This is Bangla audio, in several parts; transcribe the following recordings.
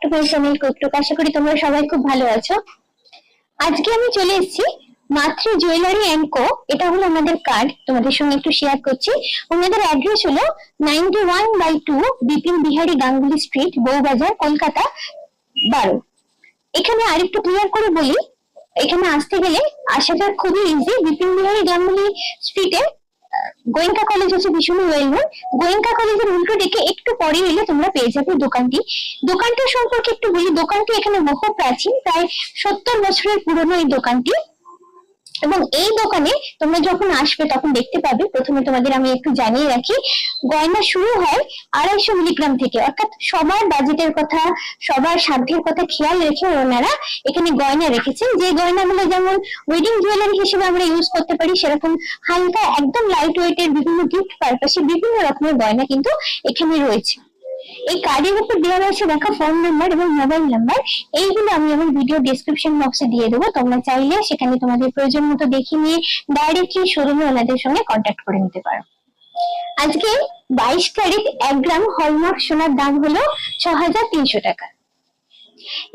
To my channel কুকটুক। আশা করি তোমরা সবাই খুব ভালো আছো। আজকে আমি চলে এসেছি মাতৃ জুয়েলারি এন্ড কো। এটা হলো আমাদের কার্ড, তোমাদের সঙ্গে একটু শেয়ার করছি। ওনাদের অ্যাড্রেস হলো 91/2 বিপিন বিহারী গাঙ্গুলি স্ট্রিট, বউবাজার, কলকাতা 12। এখানে আরেকটু ক্লিয়ার করে বলি, এখানে আসতে গেলে আসাটা খুবই ইজি। বিপিন বিহারী গাঙ্গুলি স্ট্রিটে গোয়েঙ্কা কলেজ হচ্ছে ভীষণ ওয়েল নোন। গোয়েঙ্কা কলেজের উল্টো দিকে একটু পরে এলে তোমরা পেয়ে যাবে দোকানটি। দোকানটা সম্পর্কে একটু বলি, দোকানটি এখানে বহু প্রাচীন, প্রায় 70 বছরের পুরনো এই দোকানটি। এবং এই দোকানে তোমরা যখন আসবে তখন দেখতে পাবে, প্রথমে তোমাদের আমি একটু জানিয়ে রাখি, গয়না শুরু হয় 250 মিলিগ্রাম থেকে। অর্থাৎ সবার বাজেটের কথা, সবার সাধ্যের কথা খেয়াল রেখে ওনারা এখানে গয়না রেখেছেন। যে গয়নাগুলো যেমন ওয়েডিং জুয়েলারি হিসেবে আমরা ইউজ করতে পারি, সেরকম হালকা একদম লাইট ওয়েটের বিভিন্ন গিফট পারপাসে বিভিন্ন রকমের গয়না কিন্তু এখানে রয়েছে। এই কার্ডের উপর দেওয়া রয়েছে দেখো ফোন নাম্বার এবং মোবাইল নাম্বার। এইগুলো আমি আমার ভিডিও ডেসক্রিপশন বক্সে দিয়ে দেবো। তোমরা চাইলে সেখানে তোমাদের প্রয়োজন মতো দেখে নিয়ে ডাইরেক্টলি শোরুমে ওনাদের সঙ্গে কন্ট্যাক্ট করে নিতে পারো। আজকে 22 ক্যারেট 1 গ্রাম হলমার্ক সোনার দাম হলো 6300 টাকা।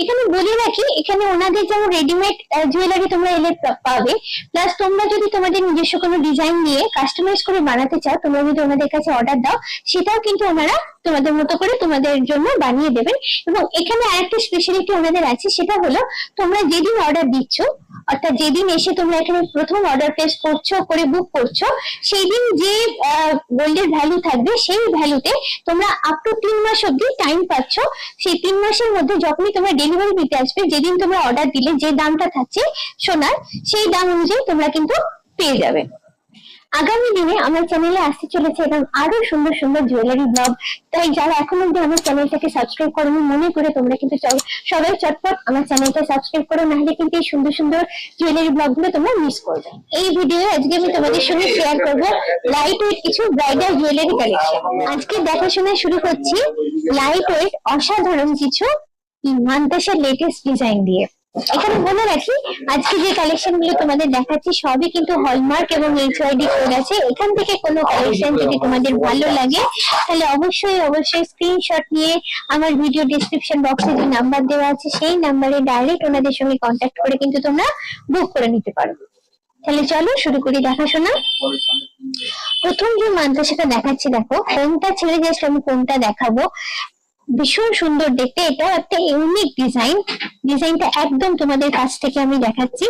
এখানে বলে রাখি, এখানে ওনাদের যেমন রেডিমেড জুয়েলারি তোমরা এলে পাবে, প্লাস তোমরা যদি তোমাদের নিজস্ব কোনো ডিজাইন নিয়ে কাস্টমাইজ করে বানাতে চাও, তোমরা যদি ওনাদের কাছে অর্ডার দাও, সেটাও কিন্তু ওনারা তোমাদের মতো করে তোমাদের জন্য বানিয়ে দেবেন। এবং এখানে আরেকটা স্পেশালিটি ওনাদের আছে, সেটা হলো তোমরা যেদিন অর্ডার দিচ্ছ, অর্থাৎ যেদিন এসে তোমরা এখানে প্রথম অর্ডার প্লেস করছো, করে বুক করছো, সেই দিন যে গোল্ডের ভ্যালু থাকবে, সেই ভ্যালুতে তোমরা আপ টু 3 মাস অব্দি টাইম পাচ্ছ। সেই 3 মাসের মধ্যে যখনই তোমরা ডেলিভারি দিতে আসবে, যেদিন তোমরা অর্ডার দিলে যে দামটা থাকছে সোনার, সেই দাম অনুযায়ী তোমরা কিন্তু পেয়ে যাবে। আগামী দিনে আমার চ্যানেলে আসতে চলেছে এবং আরো সুন্দর সুন্দর জুয়েলারি ব্লগ। তাই যারা এখন অব্দি আমার চ্যানেলটাকে সাবস্ক্রাইব করোনি, মনে করে তোমরা কিন্তু সবাই চটপট আমার চ্যানেলটা সাবস্ক্রাইব করো, নাহলে কিন্তু এই সুন্দর সুন্দর জুয়েলারি ব্লগ গুলো তোমরা মিস করবে। এই ভিডিও আজকে আমি তোমাদের সঙ্গে শেয়ার করবো লাইট ওয়েট কিছু ব্রাইডাল জুয়েলারি কালেকশন। আজকে দেখাশোনা শুরু করছি লাইট ওয়েট অসাধারণ কিছু মান্তাসার লেটেস্ট ডিজাইন দিয়ে। এখানে বলে রাখি, আজকে যে কালেকশন গুলো তোমাদের দেখাচ্ছি সবই কিন্তু হলমার্ক এবং HYD কোড আছে। এখান থেকে কোনো কালেকশন যদি তোমাদের ভালো লাগে, তাহলে অবশ্যই স্ক্রিনশট নিয়ে আমার ভিডিও ডেসক্রিপশন বক্সে যে নাম্বার দেওয়া আছে, সেই নাম্বারে ডাইরেক্ট ওনাদের সঙ্গে কন্ট্যাক্ট করে কিন্তু তোমরা বুক করে নিতে পারো। তাহলে চলো শুরু করি দেখাশোনা। প্রথম যে মাদ্রাসাটা দেখাচ্ছি, দেখো কোনটা ছেড়ে জাস্ট আমি কোনটা দেখাবো। ভীষণ সুন্দর দেখতে, এটা একটা ইউনিক ডিজাইন। ডিজাইনটা একদম তোমাদের কাছ থেকে আমি দেখাচ্ছি,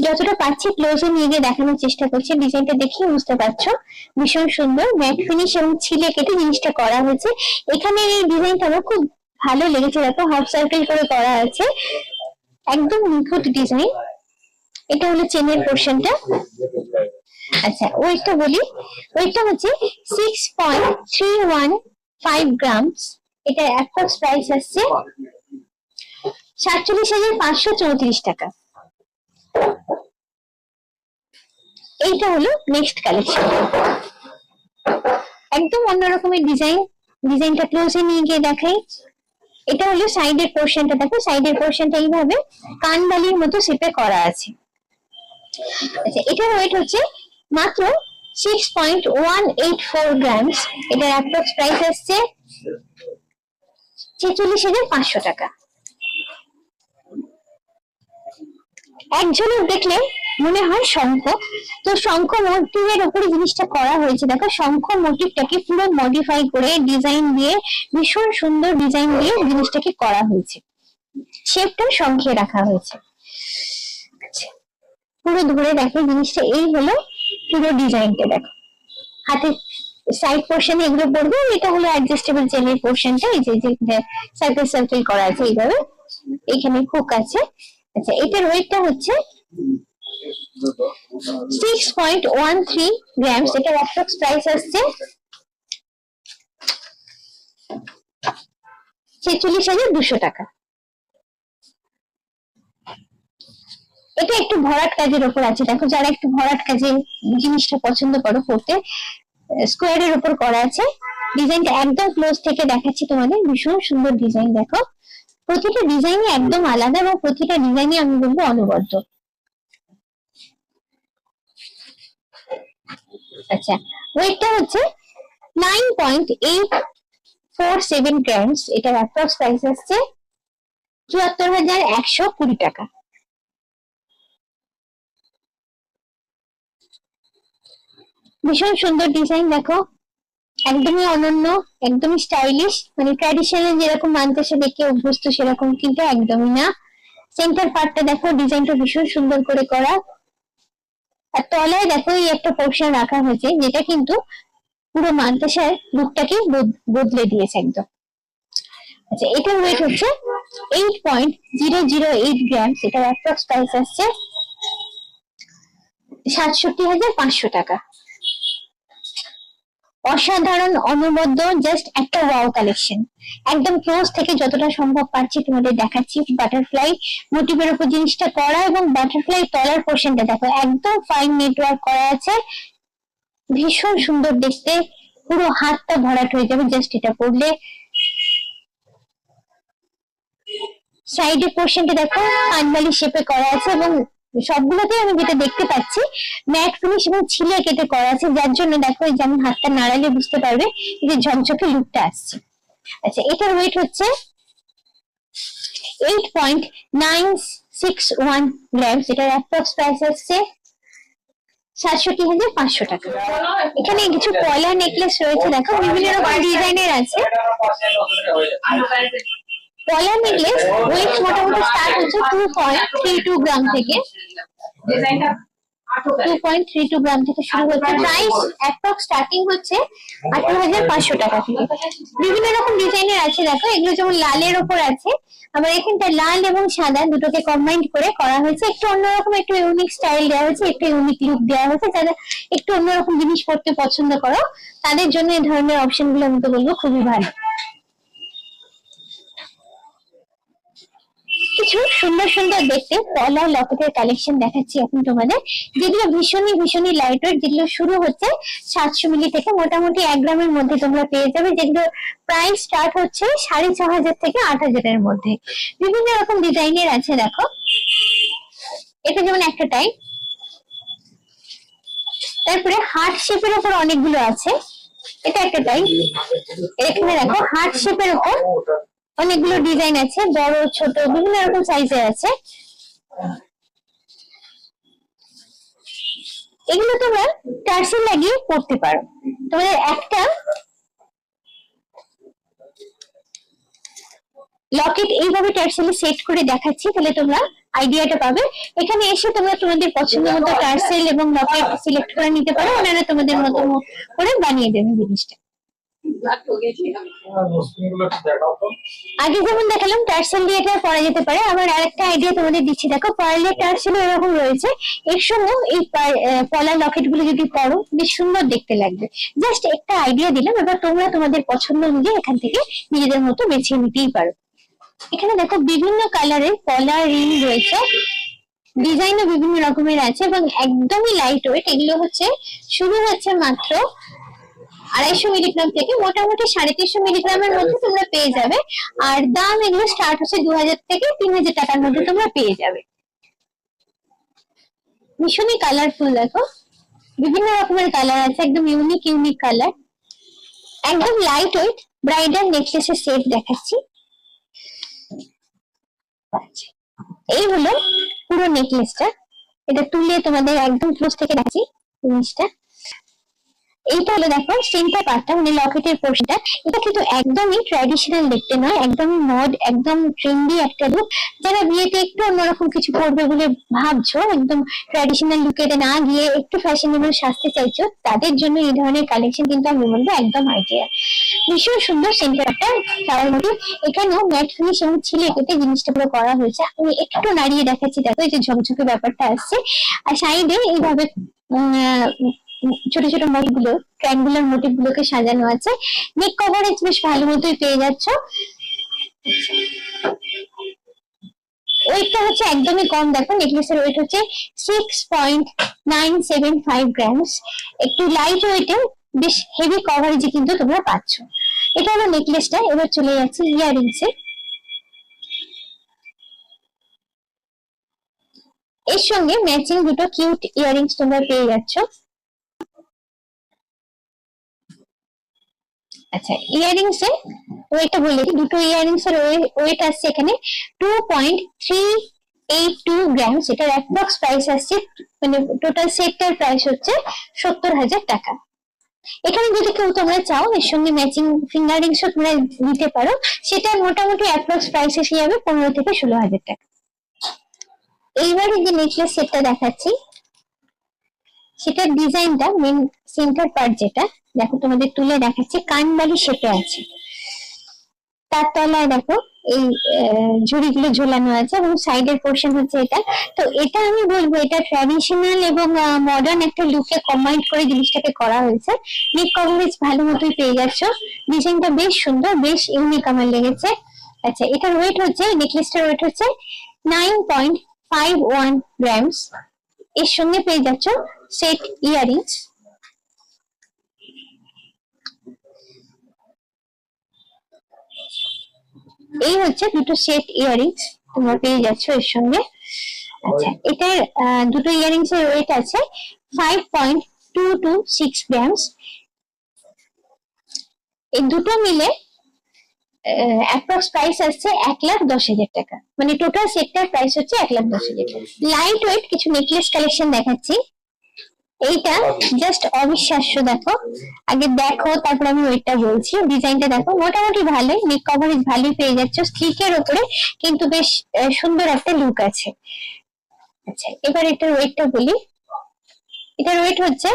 যতটা পাচ্ছি ক্লোজে নিয়ে গিয়ে দেখানোর চেষ্টা করছি। ডিজাইনটা দেখেই বুঝতে পারছো ভীষণ সুন্দর ম্যাট ফিনিশ এবং ছিলে কেটে জিনিসটা করা হয়েছে। এখানে এই ডিজাইনটা আমার খুব ভালো লেগেছে, দেখো হাফ সার্কেল করে করা আছে, একদম নিখুঁত ডিজাইন। এটা হলো চেনের পোর্শনটা। আচ্ছা, ওয়েটটা বলি, ওয়েটটা হচ্ছে 6.315 গ্রামস। এটা অ্যাপ্রক্স প্রাইস আসছে 47,534 টাকা। এইটা হলো নেক্সট কালেকশন, একদম অন্যরকমের ডিজাইন। ডিজাইনটা ক্লোজে নিয়ে গিয়ে দেখাই। এটা হলো সাইডের পোর্শনটা, দেখো সাইডের পোর্শনটা এইভাবে কানবালির মতো শেপে করা আছে। আচ্ছা, এটার ওয়েট হচ্ছে মাত্র 6.184 গ্রামস। এটার অ্যাপ্রক্স প্রাইস আসছে 46,500 টাকা। এক ঝলক দেখলে মনে হয় শঙ্খ, তো শঙ্খ মোটিভের উপরে জিনিসটা করা হয়েছে। দেখো শঙ্খ মোটিভটাকে পুরো মডিফাই করে ডিজাইন দিয়ে, ভীষণ সুন্দর ডিজাইন দিয়ে জিনিসটাকে করা হয়েছে। শেপটা শঙ্খে রাখা হয়েছে। পুরো ধরে দেখো জিনিসটা, এই হলো পুরো ডিজাইনটা। দেখো হাতে সাইড পোর্শনে এগুলো পড়বে। এটা হলো অ্যাডজাস্টেবল চেনের পোর্শনটা, এই যে সার্কেল সার্কেল করা আছে এইভাবে, এখানে হুক আছে। আচ্ছা, এটার ওয়েটটা হচ্ছে 6.13 গ্রামস। এটার অ্যাপ্রক্স প্রাইস আসছে 46,200 টাকা। এটা একটু ভরাট কাজের উপর আছে। দেখো যারা একটু ভরাট কাজে জিনিসটা পছন্দ করো পড়তে, স্কোয়ারের উপর করা আছে। ডিজাইনটা একদম ক্লোজ থেকে দেখাচ্ছি তোমাদের, ভীষণ সুন্দর ডিজাইন। দেখো প্রতিটা ডিজাইনই একদম আলাদা এবং প্রতিটা ডিজাইনই আমি বলবো অনবদ্য। আচ্ছা, ওয়েটটা হচ্ছে 9.8 47 গ্রামস, এটার অ্যাপ্রক্স প্রাইস আসছে ৭৪,১২০ টাকা। ভীষণ সুন্দর ডিজাইন, দেখো একদমই অনন্য, একদমই স্টাইলিশ, মানে ট্র্যাডিশনাল যেরকম মানতেছে দেখে অভ্যস্ত সেরকম কিন্তু একদমই না। সেন্টার পার্টটা দেখো, ডিজাইনটা ভীষণ সুন্দর করে করা, আর তলায় দেখো এই একটা পোর্শন রাখা হয়েছে যেটা কিন্তু পুরো মানতেশার লুকটাকে বদলে দিয়েছে একদম। আচ্ছা, এটার ওয়েট হচ্ছে 8.008 গ্রাম, এটার অ্যাপ্রক্স প্রাইস আসছে ৬৭,৫০০ টাকা। অসাধারণ, অনবদ্য, জাস্ট একটা ওয়াও কালেকশন। একদম ক্লোজ থেকে যতটা সম্ভব পারছি তোমাদের দেখাচ্ছি। বাটারফ্লাই মোটিভের উপর জিনিসটা করা, এবং বাটারফ্লাই তলার পোর্শনটা দেখো একদম ফাইন নেটওয়ার্ক করা আছে, ভীষণ সুন্দর দেখতে, পুরো হাতটা ভরাট হয়ে যাবে জাস্ট এটা পরলে। সাইডের পোর্শনটা দেখো কানবালি শেপে করা আছে, এবং সবগুলোতে আমি যেটা দেখতে পাচ্ছি ম্যাট ফিনিশ এবং ছিলে কেটে করা আছে, যার জন্য দেখো এই যে আমি হাতটা নাড়ালে বুঝতে পারবে যে ঝকঝকে লুকটা আসছে। আচ্ছা, এটার ওয়েট হচ্ছে 8.961 গ্রামস, এটার অ্যাপ্রক্স প্রাইস আসছে ৬৭,৫০০ টাকা। এখানে কিছু পয়লা নেকলেস রয়েছে, দেখো বিভিন্ন রকম ডিজাইনের আছে। পয়লা নেকলেস ওয়েট মোটামুটি স্টার্ট হচ্ছে 2.32 গ্রাম থেকে, 2.32 গ্রাম থেকে শুরু হচ্ছে। প্রাইস অ্যাপ্রক্স স্টার্টিং হচ্ছে ১৮,৫০০ টাকা থেকে। বিভিন্ন রকম ডিজাইনের আছে, দেখো এগুলো যেমন লালের ওপর আছে, আবার এখানটা লাল এবং সাদা দুটোকে কম্বাইন করে করা হয়েছে, একটু অন্যরকম, একটু ইউনিক স্টাইল দেওয়া হয়েছে, একটু ইউনিক লুক দেওয়া হয়েছে। যারা একটু অন্যরকম জিনিস পড়তে পছন্দ করো তাদের জন্য এই ধরনের অপশন গুলো আমি তো বলবো খুবই ভালো। কিছু সুন্দর সুন্দর দেখতে পলা লকেটের কালেকশন দেখাচ্ছি এখন তোমাদের, যেগুলো ভীষণই লাইট ওয়েট, যেগুলো শুরু হচ্ছে 700 মিলি থেকে, মোটামুটি 1 গ্রামের মধ্যে তোমরা পেয়ে যাবে, যেগুলো প্রাইস স্টার্ট হচ্ছে 6,500 থেকে 8,000 এর মধ্যে। বিভিন্ন রকম ডিজাইনের আছে, দেখো এটা যেমন একটা টাইপ, তারপরে হার্ট শেপের উপর অনেকগুলো আছে, এটা একটা টাইপ। এখানে দেখো হার্ট শেপের উপর অনেকগুলো ডিজাইন আছে, বড় ছোট বিভিন্ন রকম সাইজের আছে। এগুলো তোমরা টার্সেল লাগিয়ে পড়তে পারো। তোমাদের একটা লকেট এইভাবে টার্সেলে সেট করে দেখাচ্ছি, তাহলে তোমরা আইডিয়াটা পাবে। এখানে এসে তোমরা তোমাদের পছন্দ মতো টার্সেল এবং লকেট সিলেক্ট করে নিতে পারো, ওনারা তোমাদের মতো করে বানিয়ে দেবেন জিনিসটা। আগে যেমন দেখালাম টার্সেল দিয়ে এটা পরা যেতে পারে, আবার আরেকটা আইডিয়া তোমাদের দিচ্ছি, দেখো পার্লের টার্সেল এরকম রয়েছে, এর সঙ্গে এই পলার লকেট গুলো যদি পরো বেশ সুন্দর দেখতে লাগবে। জাস্ট একটা আইডিয়া দিলাম, এবার তোমরা তোমাদের পছন্দ অনুযায়ী এখান থেকে নিজেদের মতো বেছে নিতেই পারো। এখানে দেখো বিভিন্ন কালারের পলা রিং রয়েছে, ডিজাইনও বিভিন্ন রকমের আছে, এবং একদমই লাইট ওয়েট। এগুলো হচ্ছে শুরু হচ্ছে মাত্র 250 মিলিগ্রাম থেকে, মোটামুটি 350 মিলিগ্রামের মধ্যে তোমরা পেয়ে যাবে, আর দাম এগুলো স্টার্ট হচ্ছে 2000 থেকে 3000 টাকার মধ্যে তোমরা পেয়ে যাবে। ভীষণই কালারফুল, দেখো বিভিন্ন রকমের কালার আছে, একদম ইউনিক কালার, একদম লাইট ওয়েট ব্রাইডাল নেকলেসের সেট দেখাচ্ছি। এই হলো পুরো নেকলেসটা, এটা তুলে তোমাদের একদম ক্লোজ থেকে দেখাচ্ছি জিনিসটা। এইটা হলো দেখো সেন্টার পার্টটা, মানে লকেটের পোর্শনটা, এটা কিন্তু একদমই ট্র্যাডিশনাল দেখতে নয়, একদমই মড, একদম ট্রেন্ডি একটা লুক। যারা বিয়েতে একটু অন্যরকম কিছু পরবে বলে ভাবছো, একদম ট্র্যাডিশনাল লুকে না গিয়ে একটু ফ্যাশনেবল সাজতে চাইছো, তাদের জন্য এই ধরনের কালেকশন কিন্তু আমি বলবো একদম আইডিয়া। ভীষণ সুন্দর সেন্টারটা, তার মধ্যে এখানেও ম্যাট ফিনিশ এবং ছিলে কেটে জিনিসটা পুরো করা হয়েছে। আমি একটু নাড়িয়ে দেখাচ্ছি, দেখো এই যে ঝকঝকে ব্যাপারটা আসছে, আর সাইডে এইভাবে ছোট ছোট মোটিভ গুলো, ট্রায়াঙ্গুলার মোটিভ গুলোকে সাজানো আছে। নেক কভারেজ বেশ ভালো মতোই পেয়ে যাচ্ছ। ওয়েটটা হচ্ছে একদমই কম, দেখো নেকলেসের ওয়েট হচ্ছে 6.975 গ্রামস, একটু লাইট ওয়েটে বেশ হেভি কভারেজে কিন্তু তোমরা পাচ্ছ। এটা হলো নেকলেসটা। এবার চলে যাচ্ছে ইয়াররিংসে। এর সঙ্গে ম্যাচিং দুটো কিউট ইয়াররিংস তোমরা পেয়ে যাচ্ছ। আচ্ছা, ইয়ারিংস এর ওয়েটটা বলে দিই, দুটো ইয়ারিংস এর ওয়েট আসছে এখানে 2.382 গ্রামস। এটার অ্যাপ্রক্স প্রাইস আসছে, মানে টোটাল সেটটার প্রাইস হচ্ছে 70,000 টাকা। এখানে যদি কেউ তোমরা চাও এর সঙ্গে ম্যাচিং ফিঙ্গার রিংসও তোমরা নিতে পারো, সেটা মোটামুটি অ্যাপ্রক্স প্রাইস এসে যাবে 15 থেকে 16,000 টাকা। এইবারে যে নেকলেস সেটটা দেখাচ্ছি সেটার ডিজাইনটা, মেন সেন্টার পার্ট যেটা দেখো তোমাদের তুলে দেখাচ্ছি, কানবালি শেপে আছে। তার তলায় দেখো এই ঝুড়িগুলো ঝোলানো আছে এবং সাইডের পোর্শন হচ্ছে এটা। তো এটা আমি বলবো এটা ট্র্যাডিশনাল এবং মডার্ন একটা লুকে কম্বাইন করে জিনিসটাকে করা হয়েছে। নেক কভারেজ ভালো মতোই পেয়ে যাচ্ছ, ডিজাইনটা বেশ সুন্দর, বেশ ইউনিক আমার লেগেছে। আচ্ছা, এটার ওয়েট হচ্ছে, নেকলেসটার ওয়েট হচ্ছে 9.51 গ্রামস। এর সঙ্গে পেয়ে যাচ্ছ সেট ইয়ারিংস। এই হচ্ছে দুটো সেট ইয়ারিংস তোমরা পেয়ে যাচ্ছ এর সঙ্গে। আচ্ছা, এটার দুটো ইয়ারিংস এর ওয়েট আছে 5.226 গ্রামস। এই দুটো মিলে অ্যাপ্রক্স প্রাইস আসছে 1,10,000 টাকা, মানে টোটাল সেটটার প্রাইস হচ্ছে 1,10,000 টাকা। লাইট ওয়েট কিছু নেকলেস কালেকশন দেখাচ্ছি। এইটা জাস্ট অবিশ্বাস্য, দেখো আগে দেখো তারপর আমি ওয়েটটা বলছি। ডিজাইনটা দেখো মোটামুটি ভালোই, নেক কভারেজ ভালোই পেয়ে যাচ্ছ, স্লিকের উপরে কিন্তু বেশ সুন্দর একটা লুক আছে। আচ্ছা, এবার এটার ওয়েটটা বলি। এটার ওয়েট হচ্ছে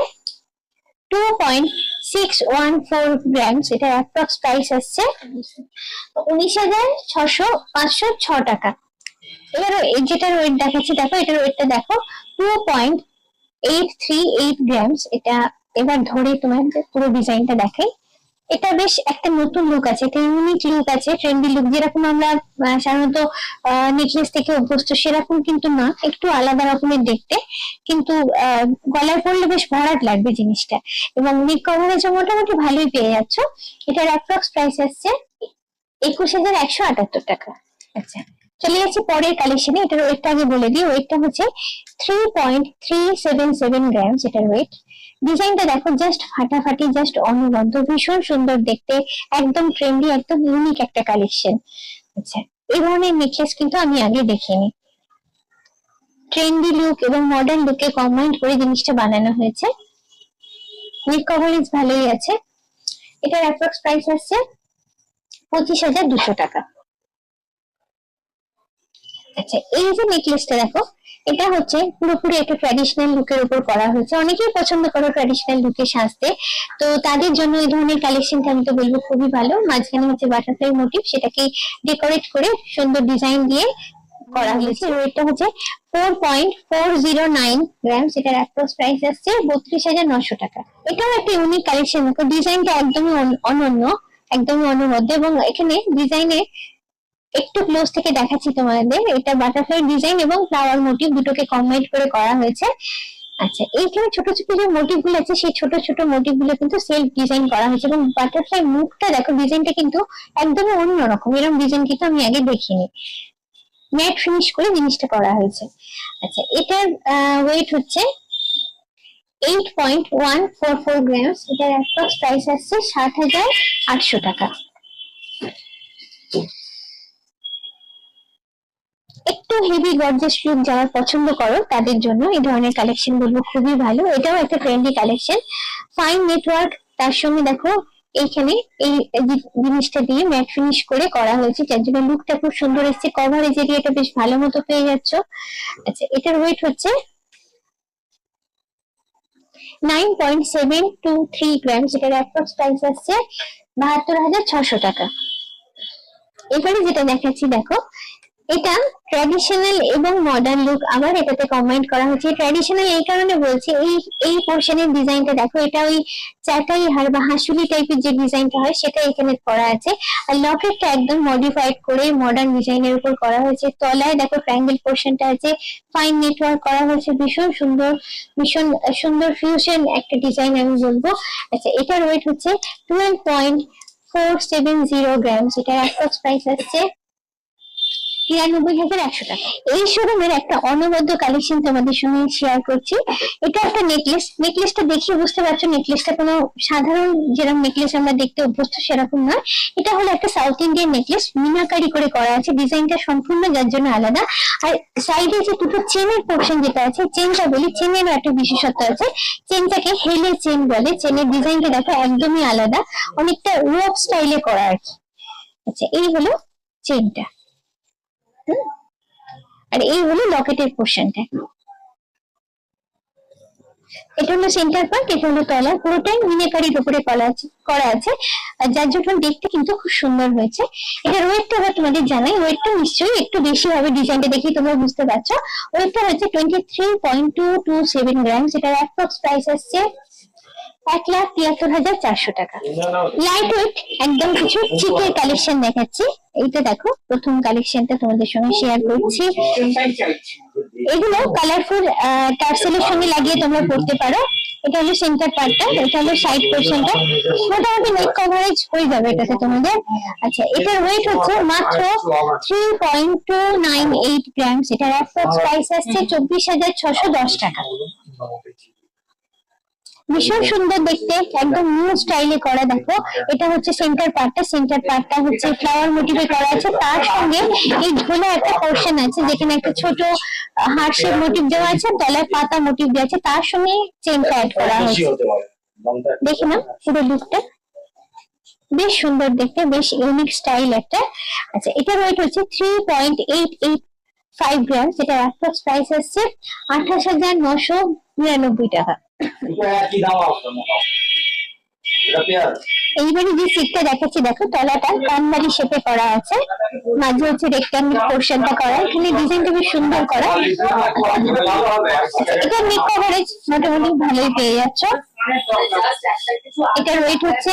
2.614 গ্রামস। এটা অ্যাপ্রক্স প্রাইস আসছে 19,506 টাকা। এবার যেটার ওয়েট দেখাচ্ছি দেখো, এটার ওয়েটটা দেখো 2.838 গ্রামস। এটা এবার ধরে তোমাদের পুরো ডিজাইনটা দেখাই। এটা বেশ একটা নতুন লুক আছে, একটা ইউনিক লুক আছে, ট্রেন্ডি লুক। যেরকম আমরা সাধারণত নেকলেস থেকে অভ্যস্ত সেরকম কিন্তু না, একটু আলাদা রকমের দেখতে, কিন্তু গলায় পরলে বেশ ভরাট লাগবে জিনিসটা। এবং নেক কভারেজও মোটামুটি ভালোই পেয়ে যাচ্ছ। এটার অ্যাপ্রক্স প্রাইস আসছে 21,178 টাকা। আচ্ছা, চলে যাচ্ছি পরের কালেকশনে। এটার ওয়েটটা আগে বলে দিই, ওয়েটটা হচ্ছে 3.377 গ্রামস এটার ওয়েট। ডিজাইনটা দেখো জাস্ট ফাটাফাটি, জাস্ট অনবদ্য, ভীষণ সুন্দর দেখতে, একদম ট্রেন্ডি, একদম ইউনিক একটা কালেকশন। আচ্ছা, এই ধরনের নেকলেস কিন্তু আমি আগে দেখিনি। ট্রেন্ডি লুক এবং মডার্ন লুকে কম্বাইন করে জিনিসটা বানানো হয়েছে। নেক কভারেজ ভালোই আছে। এটার অ্যাপ্রক্স প্রাইস আসছে 25,200 টাকা। আচ্ছা, এই যে নেকলেসটা দেখো, এটা হচ্ছে পুরোপুরি একটা ট্র্যাডিশনাল লুকের উপর করা হয়েছে। অনেকেই পছন্দ করো ট্র্যাডিশনাল লুকে সাজতে, তো তাদের জন্য এই ধরনের কালেকশনটা আমি তো বলবো খুবই ভালো। মাঝখানে হচ্ছে বাটারফ্লাই মোটিভ, সেটাকে ডেকোরেট করে সুন্দর ডিজাইন দিয়ে করা হয়েছে। ওয়েটটা হচ্ছে 4.409 গ্রামস। এটার অ্যাপ্রক্স প্রাইস আসছে 32,900 টাকা। এটাও একটা ইউনিক কালেকশন, দেখো ডিজাইনটা একদমই অনন্য, একদমই অনবদ্য। এবং এখানে ডিজাইনে একটু ক্লোজ থেকে দেখাচ্ছি তোমাদের, এটা বাটারফ্লাই ডিজাইন এবং ফ্লাওয়ার মোটিভ দুটোকে কম্বাইন করে করা হয়েছে। আচ্ছা, এইখানে ছোট ছোট যে মোটিভ গুলো আছে সেই ছোট ছোট মোটিভ গুলো কিন্তু সেলফ ডিজাইন করা হয়েছে। এবং বাটারফ্লাই মুখটা দেখো, ডিজাইনটা কিন্তু একদমই অন্যরকম, এরকম ডিজাইন কিন্তু আমি আগে দেখিনি। ম্যাট ফিনিশ করে জিনিসটা করা হয়েছে। আচ্ছা, এটার ওয়েট হচ্ছে 8.144 গ্রামস। এটার অ্যাপ্রক্স প্রাইস আসছে 7,800 টাকা। একটু হেভি গর্জিয়াস লুক যারা পছন্দ করো তাদের জন্য এই ধরনের কালেকশন গুলো খুবই ভালো। এটাও একটা ট্রেন্ডি কালেকশন, ফাইন নেটওয়ার্ক। তার সঙ্গে দেখো এইখানে এই জিনিসটা দিয়ে ম্যাট ফিনিশ করে করা হয়েছে, যার জন্য লুকটা খুব সুন্দর এসেছে। কভারেজ এরিয়াটা বেশ ভালো মতো পেয়ে যাচ্ছ। আচ্ছা, এটার ওয়েট হচ্ছে 9.723 গ্রামস। এটার অ্যাপ্রক্স প্রাইস আসছে 72,600 টাকা। এবারে যেটা দেখাচ্ছি দেখো, এটা ট্র্যাডিশনাল এবং মডার্ন লুক আবার এটাতে কম্বাইন করা হয়েছে। ট্র্যাডিশনাল এই কারণে বলছি, এই পোর্শনের ডিজাইনটা দেখো, এটা ওই চাটাই হার বা হাঁসুলি টাইপের যে ডিজাইনটা হয় সেটা এখানে করা আছে। আর লকেটটা একদম মডিফাইড করে মডার্ন ডিজাইনের উপর করা হয়েছে। তলায় দেখো ট্রায়াঙ্গেল পোর্শনটা আছে, ফাইন নেটওয়ার্ক করা হয়েছে, ভীষণ সুন্দর, ভীষণ সুন্দর ফিউশন একটা ডিজাইন আমি বলবো। আচ্ছা, এটার ওয়েট হচ্ছে 12.470 গ্রামস। এটার অ্যাপ্রক্স প্রাইস আসছে 93,100 টাকা। এই শোরুমের একটা অনবদ্য কালেকশন তোমাদের সঙ্গে শেয়ার করছি। এটা একটা নেকলেস, নেকলেসটা দেখিয়ে বুঝতে পারছো নেকলেসটা কোনো সাধারণ যেরকম নেকলেস আমরা দেখতে অভ্যস্ত সেরকম নয়। এটা হলো একটা সাউথ ইন্ডিয়ান নেকলেস, মিনাকারি করে করা আছে, ডিজাইনটা সম্পূর্ণ যার জন্য আলাদা। আর সাইডে যে দুটো চেনের পোর্শন যেটা আছে, চেনটা বলি, চেনেরও একটা বিশেষত্ব আছে, চেনটাকে হেলে চেন বলে। চেনের ডিজাইনটা দেখো একদমই আলাদা, অনেকটা রোপ স্টাইলে করা আর কি। আচ্ছা, এই হলো চেনটা, আর এই হলো লকেটের পোর্শনটা। এটা হলো সেন্টার পার্ট, এটা হলো তলা, পুরোটাই মিনাকারির উপরে করা আছে, আর যার জন্য দেখতে কিন্তু খুব সুন্দর হয়েছে। এটার ওয়েটটা আবার তোমাদের জানাই, ওয়েটটা নিশ্চয়ই একটু বেশি হবে, ডিজাইনটা দেখেই তোমরা বুঝতে পারছো। ওয়েটটা হচ্ছে 23.227 গ্রাম, যেটার অ্যাপ্রক্স প্রাইস আসছে 1,73,400 টাকা। লাইট ওয়েট একদম কিছু চিকের কালেকশন দেখাচ্ছি। এইটা দেখো, প্রথম কালেকশনটা তোমাদের সঙ্গে শেয়ার করছি। এগুলো কালারফুল টার্সেলের সঙ্গে লাগিয়ে তোমরা পড়তে পারো। এটা হলো সেন্টার পার্টটা, এটা হলো সাইড পোর্শনটা, মোটামুটি নেক কভারেজ হয়ে যাবে এটাতে তোমাদের। আচ্ছা, এটার ওয়েট হচ্ছে মাত্র 3.298 গ্রাম, এটার অ্যাপ্রক্স প্রাইস আসছে 24,610 টাকা। ভীষণ সুন্দর দেখতে, একদম নিউ স্টাইলে করা। দেখো, এটা হচ্ছে সেন্টার পার্টটা, সেন্টার পার্টটা হচ্ছে ফ্লাওয়ার মোটিভে করা আছে, তার সঙ্গে এই ঝোলা একটা পোর্শন আছে যেখানে একটা ছোট হার্ট শেপ মোটিভ দেওয়া আছে, তলায় পাতা মোটিভ দেওয়া আছে, তার সঙ্গে চেনটা অ্যাড করা হয়েছে। দেখে নাও পুরো লুকটা, বেশ সুন্দর দেখতে, বেশ ইউনিক স্টাইল একটা। আচ্ছা, এটার ওয়েট হচ্ছে 3.885 গ্রাম, যেটা অ্যাপ্রক্স প্রাইস আসছে 28,999 টাকা। এইবারে যে সিটটা দেখাচ্ছি, দেখো তলাটা কানবাড়ি শেপে করা আছে, মাঝে হচ্ছে রেক্টাঙ্গেল পোর্শনটা করা, এখানে ডিজাইনটা বেশ সুন্দর করা। এটা নেক কভারেজ মোটামুটি ভালোই পেয়ে যাচ্ছ। এটার ওয়েট হচ্ছে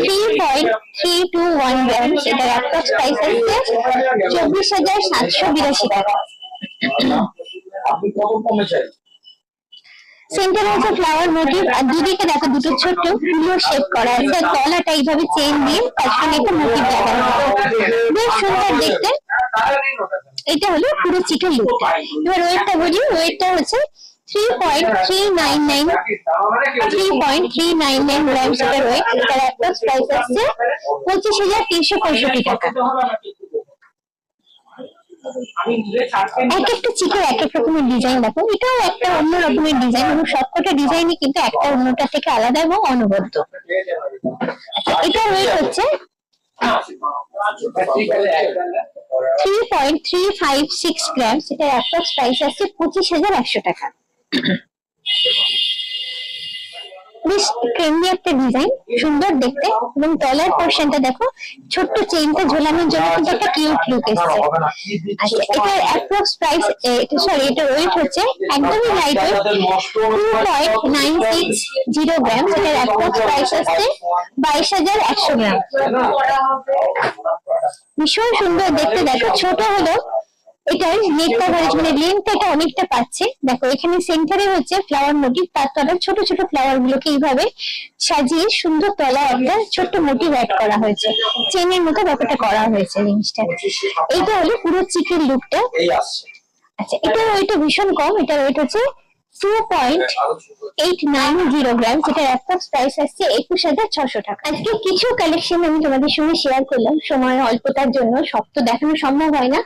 3.321 গ্রাম, এটার অ্যাপ্রক্স প্রাইস আসছে 24,782 টাকা। সেন্টারে আছে ফ্লাওয়ার মোটিভ, আর দুদিকে দেখো দুটো ছোট্ট ফুলের শেপ করা আছে, তলাটা এইভাবে চেন দিয়ে তার সঙ্গে একটা মোটিভ লাগানো আছে, বেশ সুন্দর দেখতে। এটা হলো পুরো চিকেন লুকটা। এবার ওয়েটটা বলি, ওয়েটটা হচ্ছে 3.399 গ্রাম এর ওয়েট, এটার অ্যাপ্রক্স প্রাইস আসছে 25,365 টাকা। এক একটা চিকের এক এক রকমের ডিজাইন দেখো, এটাও একটা অন্য রকমের ডিজাইন, এবং সবকটা ডিজাইনই কিন্তু একটা অন্যটা থেকে আলাদা এবং অনবদ্য। এটা ওয়েট হচ্ছে 3.356 গ্রাম, সেটার অ্যাপ্রক্স প্রাইস আসছে 25,100 টাকা। বেশ ট্রেন্ডি একটা ডিজাইন, সুন্দর দেখতে, এবং তলার পোর্শনটা দেখো ছোট্ট চেইনটা ঝোলানোর জন্য কিন্তু একটা কিউট লুক এসেছে। আচ্ছা, এটার অ্যাপ্রক্স প্রাইস, সরি, এটার ওয়েট হচ্ছে একদমই লাইট ওয়েট, 2.960 গ্রাম, এটার অ্যাপ্রক্স প্রাইস আসছে 22,100 গ্রাম। ভীষণ সুন্দর দেখতে, দেখো ছোট হলো এটার নেক কভারেজ, মানে লেন্থ এটা অনেকটা পাচ্ছে। দেখো, এখানে সেন্টারে হচ্ছে ফ্লাওয়ার মোটিভ, তার তলায় ছোট ছোট ফ্লাওয়ার গুলোকে এইভাবে সাজিয়ে সুন্দর তলায় একটা ছোট্ট মোটিভ অ্যাড করা হয়েছে, চেনের মতো ব্যাপারটা করা হয়েছে জিনিসটা। এইটা হলো পুরো চিকেন লুকটা। আচ্ছা, এটার ওয়েটটা ভীষণ কম, এটার ওয়েট হচ্ছে 2.890 গ্রাম, যেটার অ্যাপ্রক্স প্রাইস আসছে 21,600 টাকা। আজকে কিছু কালেকশন আমি তোমাদের সঙ্গে শেয়ার করলাম, সময় অল্পতার জন্য সব তো দেখানো সম্ভব হয় না,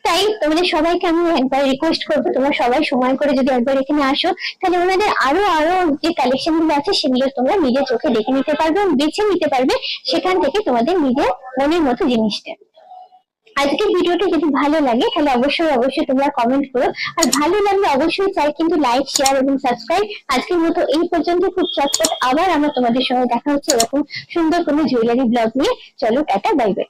তাই তোমাদের সবাইকে আমি একবার রিকোয়েস্ট করবো, তোমরা সবাই সময় করে যদি একবার এখানে আসো, তাহলে ওনাদের আরো যে কালেকশন গুলো আছে সেগুলো তোমরা নিজের চোখে দেখে নিতে পারবে, বেছে নিতে পারবে সেখান থেকে তোমাদের নিজের মনের মতো জিনিসটা। আজকের ভিডিওটা যদি ভালো লাগে তাহলে অবশ্যই তোমরা কমেন্ট করো, আর ভালো লাগলে অবশ্যই চাই কিন্তু লাইক, শেয়ার এবং সাবস্ক্রাইব। আজকের মতো এই পর্যন্ত, খুব চটপট আবার আমরা তোমাদের সঙ্গে দেখা হচ্ছে এরকম সুন্দর কোনো জুয়েলারি ব্লগ নিয়ে। চলো, টাটা, বাই বাই।